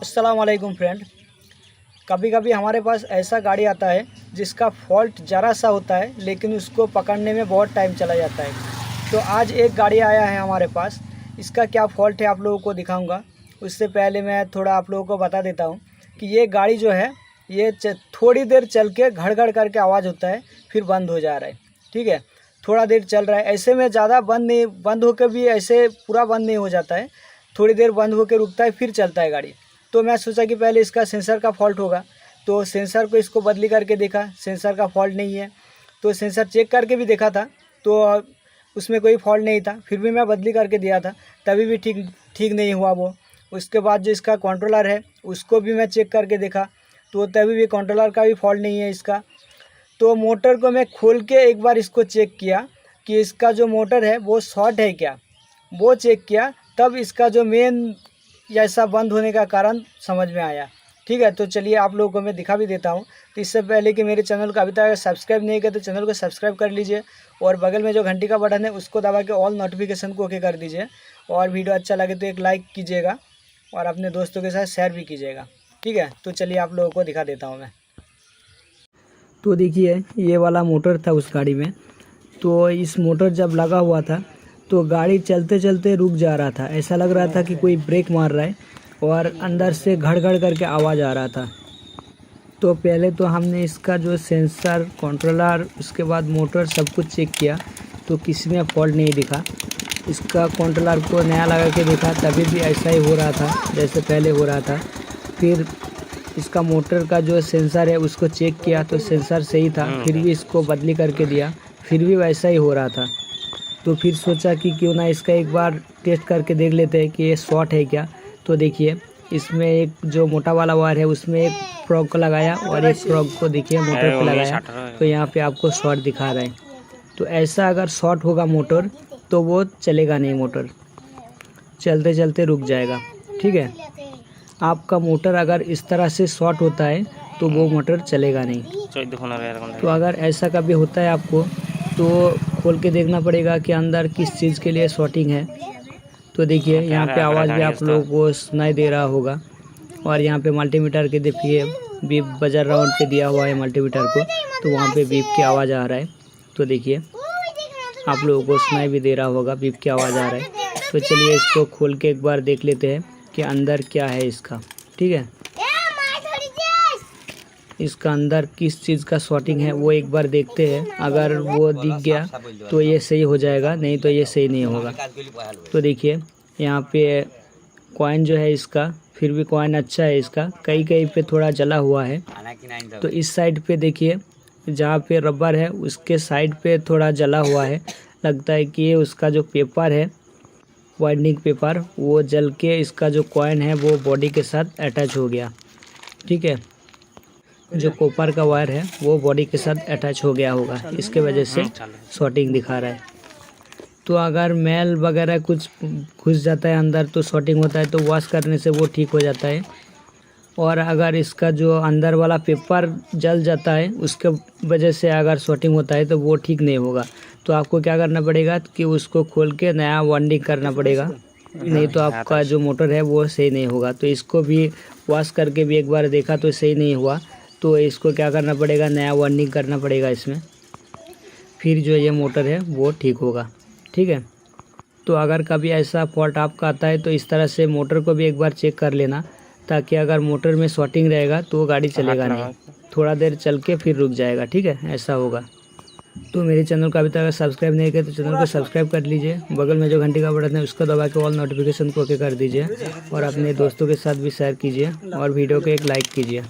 अस्सलाम वालेकुम फ्रेंड। कभी कभी हमारे पास ऐसा गाड़ी आता है जिसका फॉल्ट ज़रा सा होता है लेकिन उसको पकड़ने में बहुत टाइम चला जाता है। तो आज एक गाड़ी आया है हमारे पास, इसका क्या फॉल्ट है आप लोगों को दिखाऊंगा। उससे पहले मैं थोड़ा आप लोगों को बता देता हूं कि ये गाड़ी जो है ये थोड़ी देर चल के घड़ करके आवाज़ होता है, फिर बंद हो जा रहा है। ठीक है, थोड़ा देर चल रहा है, ऐसे में ज़्यादा बंद होकर भी ऐसे पूरा बंद नहीं हो जाता है, थोड़ी देर बंद होकर रुकता है फिर चलता है गाड़ी। तो मैं सोचा कि पहले इसका सेंसर का फॉल्ट होगा, तो सेंसर को इसको बदली करके देखा, सेंसर का फॉल्ट नहीं है। तो सेंसर चेक करके भी देखा था तो उसमें कोई फॉल्ट नहीं था, फिर भी मैं बदली करके दिया था, तभी भी ठीक नहीं हुआ वो। उसके बाद जो इसका कंट्रोलर है उसको भी मैं चेक करके देखा तो तभी भी कंट्रोलर का भी फॉल्ट नहीं है इसका। तो मोटर को मैं खोल के एक बार इसको चेक किया कि इसका जो मोटर है वो शॉर्ट है क्या, वो चेक किया, तब इसका जो मेन ऐसा बंद होने का कारण समझ में आया। ठीक है, तो चलिए आप लोगों को मैं दिखा भी देता हूँ। तो इससे पहले कि मेरे चैनल को अभी तक सब्सक्राइब नहीं किया तो चैनल को सब्सक्राइब कर लीजिए और बगल में जो घंटी का बटन है उसको दबा के ऑल नोटिफिकेशन को ओके कर दीजिए। और वीडियो अच्छा लगे तो एक लाइक कीजिएगा और अपने दोस्तों के साथ शेयर भी कीजिएगा। ठीक है, तो चलिए आप लोगों को दिखा देता हूँ मैं। तो देखिए ये वाला मोटर था उस गाड़ी में, तो इस मोटर जब लगा हुआ था तो गाड़ी चलते चलते रुक जा रहा था, ऐसा लग रहा था कि कोई ब्रेक मार रहा है और अंदर से घड़ करके आवाज़ आ रहा था। तो पहले तो हमने इसका जो सेंसर, कंट्रोलर, उसके बाद मोटर सब कुछ चेक किया तो किसी में फॉल्ट नहीं दिखा। इसका कंट्रोलर को नया लगा के देखा तभी भी ऐसा ही हो रहा था जैसे पहले हो रहा था। फिर इसका मोटर का जो सेंसर है उसको चेक किया तो सेंसर सही था, फिर भी इसको बदली करके दिया, फिर भी वैसा ही हो रहा था। तो फिर सोचा कि क्यों ना इसका एक बार टेस्ट करके देख लेते हैं कि ये शॉर्ट है क्या। तो देखिए इसमें एक जो मोटा वाला वायर है उसमें एक फ्रॉग को लगाया और एक फ्रॉग को देखिए मोटर पे लगाया, तो यहाँ पे आपको शॉर्ट दिखा रहा है। तो ऐसा अगर शॉर्ट होगा मोटर तो वो चलेगा नहीं, मोटर चलते चलते रुक जाएगा। ठीक है, आपका मोटर अगर इस तरह से शॉर्ट होता है तो वो मोटर चलेगा नहीं। तो अगर ऐसा कभी होता है आपको तो खोल के देखना पड़ेगा कि अंदर किस चीज़ के लिए शॉर्टिंग है। तो देखिए यहाँ पे आवाज़ भी आप लोगों को सुनाई दे रहा होगा और यहाँ पे मल्टीमीटर के देखिए बीप बजर राउंड पे दिया हुआ है मल्टीमीटर को, तो वहाँ पे बीप की आवाज़ आ रहा है। तो देखिए आप लोगों को सुनाई भी दे रहा होगा, बीप की आवाज़ आ रहा है। तो चलिए इसको खोल के एक बार देख लेते हैं कि अंदर क्या है इसका। ठीक है, इसका अंदर किस चीज़ का शॉर्टिंग है वो एक बार देखते हैं, अगर वो दिख गया तो ये सही हो जाएगा, नहीं तो ये सही नहीं होगा। तो देखिए यहाँ पे कॉइन जो है इसका, फिर भी कॉइन अच्छा है इसका, कहीं पे थोड़ा जला हुआ है। तो इस साइड पे देखिए जहाँ पे रबर है उसके साइड पे थोड़ा जला हुआ है, लगता है कि ये उसका जो पेपर है वाइंडिंग पेपर वो जल के इसका जो कॉइन है वो बॉडी के साथ अटैच हो गया। ठीक है, जो कॉपर का वायर है वो बॉडी के साथ अटैच हो गया होगा, इसके वजह से शॉर्टिंग दिखा रहा है। तो अगर मैल वगैरह कुछ घुस जाता है अंदर तो शॉर्टिंग होता है, तो वॉश करने से वो ठीक हो जाता है। और अगर इसका जो अंदर वाला पेपर जल जाता है उसके वजह से अगर शॉर्टिंग होता है तो वो ठीक नहीं होगा। तो आपको क्या करना पड़ेगा कि उसको खोल के नया वाइंडिंग करना पड़ेगा, नहीं तो आपका जो मोटर है वो सही नहीं होगा। तो इसको भी वॉश करके भी एक बार देखा तो सही नहीं हुआ, तो इसको क्या करना पड़ेगा, नया वाइंडिंग करना पड़ेगा इसमें, फिर जो ये मोटर है वो ठीक होगा। ठीक है, तो अगर कभी ऐसा फॉल्ट आपका आता है तो इस तरह से मोटर को भी एक बार चेक कर लेना, ताकि अगर मोटर में शॉर्टिंग रहेगा तो वो गाड़ी चलेगा नहीं, थोड़ा देर चल के फिर रुक जाएगा। ठीक है, ऐसा होगा। तो मेरे चैनल को अभी तक सब्सक्राइब नहीं किया तो चैनल को सब्सक्राइब कर लीजिए, बगल में जो घंटी का बटन है उसको दबा के ऑल नोटिफिकेशन को ओके कर दीजिए और अपने दोस्तों के साथ भी शेयर कीजिए और वीडियो को एक लाइक कीजिए।